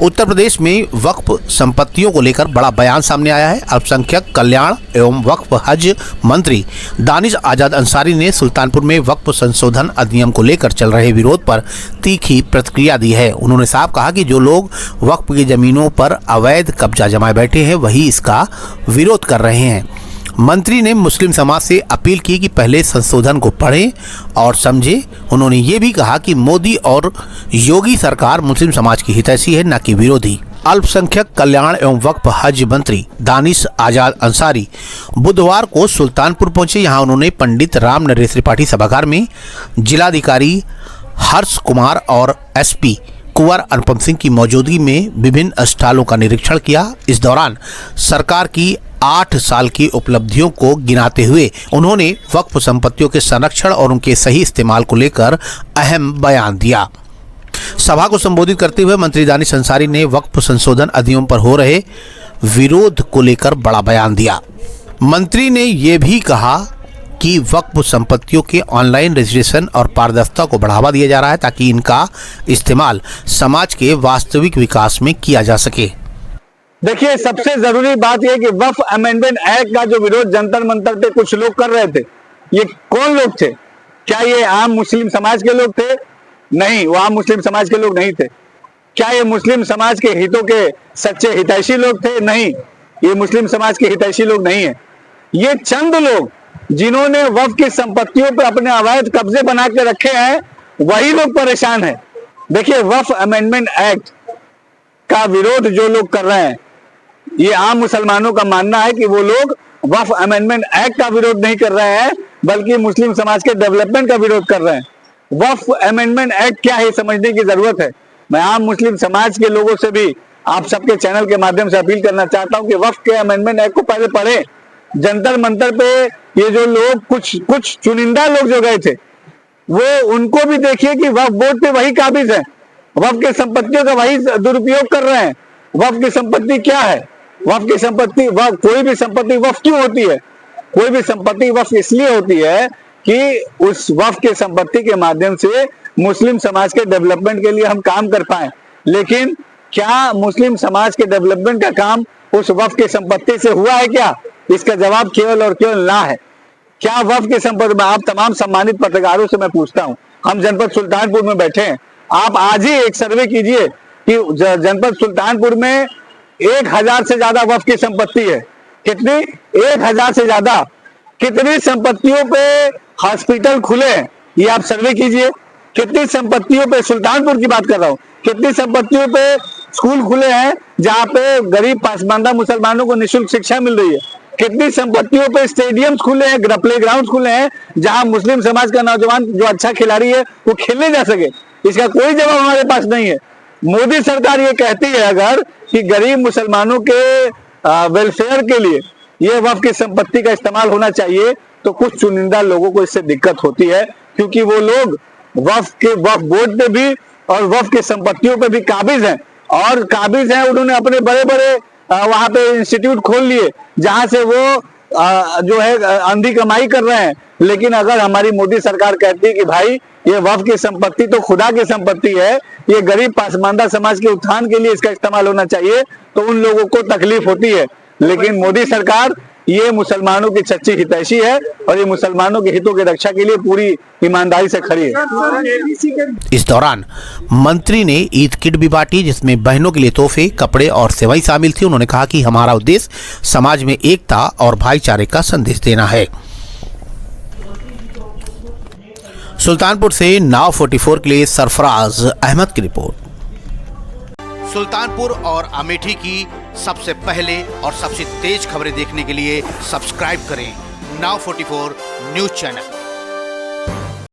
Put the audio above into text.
उत्तर प्रदेश में वक्फ संपत्तियों को लेकर बड़ा बयान सामने आया है। अल्पसंख्यक कल्याण एवं वक्फ हज मंत्री दानिश आजाद अंसारी ने सुल्तानपुर में वक्फ संशोधन अधिनियम को लेकर चल रहे विरोध पर तीखी प्रतिक्रिया दी है। उन्होंने साफ कहा कि जो लोग वक्फ की जमीनों पर अवैध कब्जा जमाए बैठे हैं वही इसका विरोध कर रहे हैं। मंत्री ने मुस्लिम समाज से अपील की कि पहले संशोधन को पढ़ें और समझें। उन्होंने ये भी कहा कि मोदी और योगी सरकार मुस्लिम समाज की हितैषी है, न कि विरोधी। अल्पसंख्यक कल्याण एवं वक्फ हज मंत्री दानिश आजाद अंसारी बुधवार को सुल्तानपुर पहुंचे। यहां उन्होंने पंडित राम नरेश त्रिपाठी सभागार में जिलाधिकारी हर्ष कुमार और एसपी कुंवर अनुपम सिंह की मौजूदगी में विभिन्न स्टॉलों का निरीक्षण किया। इस दौरान सरकार की 8 साल की उपलब्धियों को गिनाते हुए उन्होंने वक्फ संपत्तियों के संरक्षण और उनके सही इस्तेमाल को लेकर अहम बयान दिया। सभा को संबोधित करते हुए मंत्री दानिश अंसारी ने वक्फ संशोधन अधिनियम पर हो रहे विरोध को लेकर बड़ा बयान दिया। मंत्री ने ये भी कहा कि वक्फ संपत्तियों के ऑनलाइन रजिस्ट्रेशन और पारदर्शिता को बढ़ावा दिया जा रहा है ताकि इनका इस्तेमाल समाज के वास्तविक विकास में किया जा सके। देखिए, सबसे जरूरी बात यह कि वक्फ अमेंडमेंट एक्ट का जो विरोध जंतर मंतर पे कुछ लोग कर रहे थे, ये कौन लोग थे? क्या ये आम मुस्लिम समाज के लोग थे? नहीं, वो आम मुस्लिम समाज के लोग नहीं थे। क्या ये मुस्लिम समाज के हितों के सच्चे हितैषी लोग थे? नहीं, ये मुस्लिम समाज के हितैषी लोग नहीं है। ये चंद लोग जिन्होंने वक्फ की संपत्तियों पर अपने अवैध कब्जे बना के रखे हैं, वही लोग परेशान है। देखिए, वक्फ अमेंडमेंट एक्ट का विरोध जो लोग कर रहे हैं, ये आम मुसलमानों का मानना है कि वो लोग वक्फ अमेंडमेंट एक्ट का विरोध नहीं कर रहे हैं बल्कि मुस्लिम समाज के डेवलपमेंट का विरोध कर रहे हैं। वक्फ अमेंडमेंट एक्ट क्या है समझने की जरूरत है। मैं आम मुस्लिम समाज के लोगों से भी आप सबके चैनल के माध्यम से अपील करना चाहता हूं कि वक्फ के अमेंडमेंट एक्ट को पहले पढ़ें। जंतर मंतर पे ये जो लोग कुछ चुनिंदा लोग जो गए थे, वो उनको भी देखिए कि वक्फ बोर्ड पे वही काबिज है, वक्फ की संपत्तियों का वही दुरुपयोग कर रहे हैं। वक्फ की संपत्ति क्या है? वक्फ की संपत्ति, कोई भी संपत्ति वक्फ क्यों होती है? कोई भी संपत्ति वक्फ इसलिए होती है कि उस वक्फ की संपत्ति के माध्यम से मुस्लिम समाज के डेवलपमेंट के लिए हम काम कर पाए। लेकिन क्या मुस्लिम समाज के डेवलपमेंट का काम उस वक्फ की संपत्ति से हुआ है क्या? इसका जवाब केवल और केवल ना है। क्या वक्फ की संपत्ति में, आप तमाम सम्मानित पत्रकारों से मैं पूछता हूं, हम जनपद सुल्तानपुर में बैठे हैं, आप आज ही एक सर्वे कीजिए कि जनपद सुल्तानपुर में 1000 से ज्यादा वक्फ की संपत्ति है। कितनी? 1000 से ज्यादा। कितनी संपत्तियों पे हॉस्पिटल खुले हैं, ये आप सर्वे कीजिए। कितनी संपत्तियों पे, सुल्तानपुर की बात कर रहा हूँ, कितनी संपत्तियों पे स्कूल खुले हैं जहाँ पे गरीब पासमानदा मुसलमानों को निःशुल्क शिक्षा मिल रही है? कितनी संपत्तियों पे स्टेडियम्स खुले हैं, प्ले ग्राउंड खुले हैं जहां मुस्लिम समाज का नौजवान जो अच्छा खिलाड़ी है वो खेलने जा सके? इसका कोई जवाब हमारे पास नहीं है। मोदी सरकार ये कहती है अगर कि गरीब मुसलमानों के वेलफेयर के लिए ये वक्फ की संपत्ति का इस्तेमाल होना चाहिए, तो कुछ चुनिंदा लोगों को इससे दिक्कत होती है क्योंकि वो लोग वक्फ बोर्ड पे भी और वक्फ की संपत्तियों पे भी काबिज हैं और काबिज हैं। उन्होंने अपने बड़े बड़े वहां पे इंस्टीट्यूट खोल लिए जहां से वो जो है अंधी कमाई कर रहे हैं। लेकिन अगर हमारी मोदी सरकार कहती है कि भाई ये वक्फ की संपत्ति तो खुदा की संपत्ति है, ये गरीब पासमानदा समाज के उत्थान के लिए इसका इस्तेमाल होना चाहिए, तो उन लोगों को तकलीफ होती है। लेकिन मोदी सरकार ये मुसलमानों की सच्ची हितैषी है और ये मुसलमानों के हितों की रक्षा के लिए पूरी ईमानदारी से खड़ी है। इस दौरान मंत्री ने ईद किट भी बांटी जिसमें बहनों के लिए तोहफे, कपड़े और सेवाई शामिल थी। उन्होंने कहा कि हमारा उद्देश्य समाज में एकता और भाईचारे का संदेश देना है। सुल्तानपुर से नाव 44 के लिए सरफराज अहमद की रिपोर्ट। सुल्तानपुर और अमेठी की सबसे पहले और सबसे तेज खबरें देखने के लिए सब्सक्राइब करें नाव 44 न्यूज चैनल।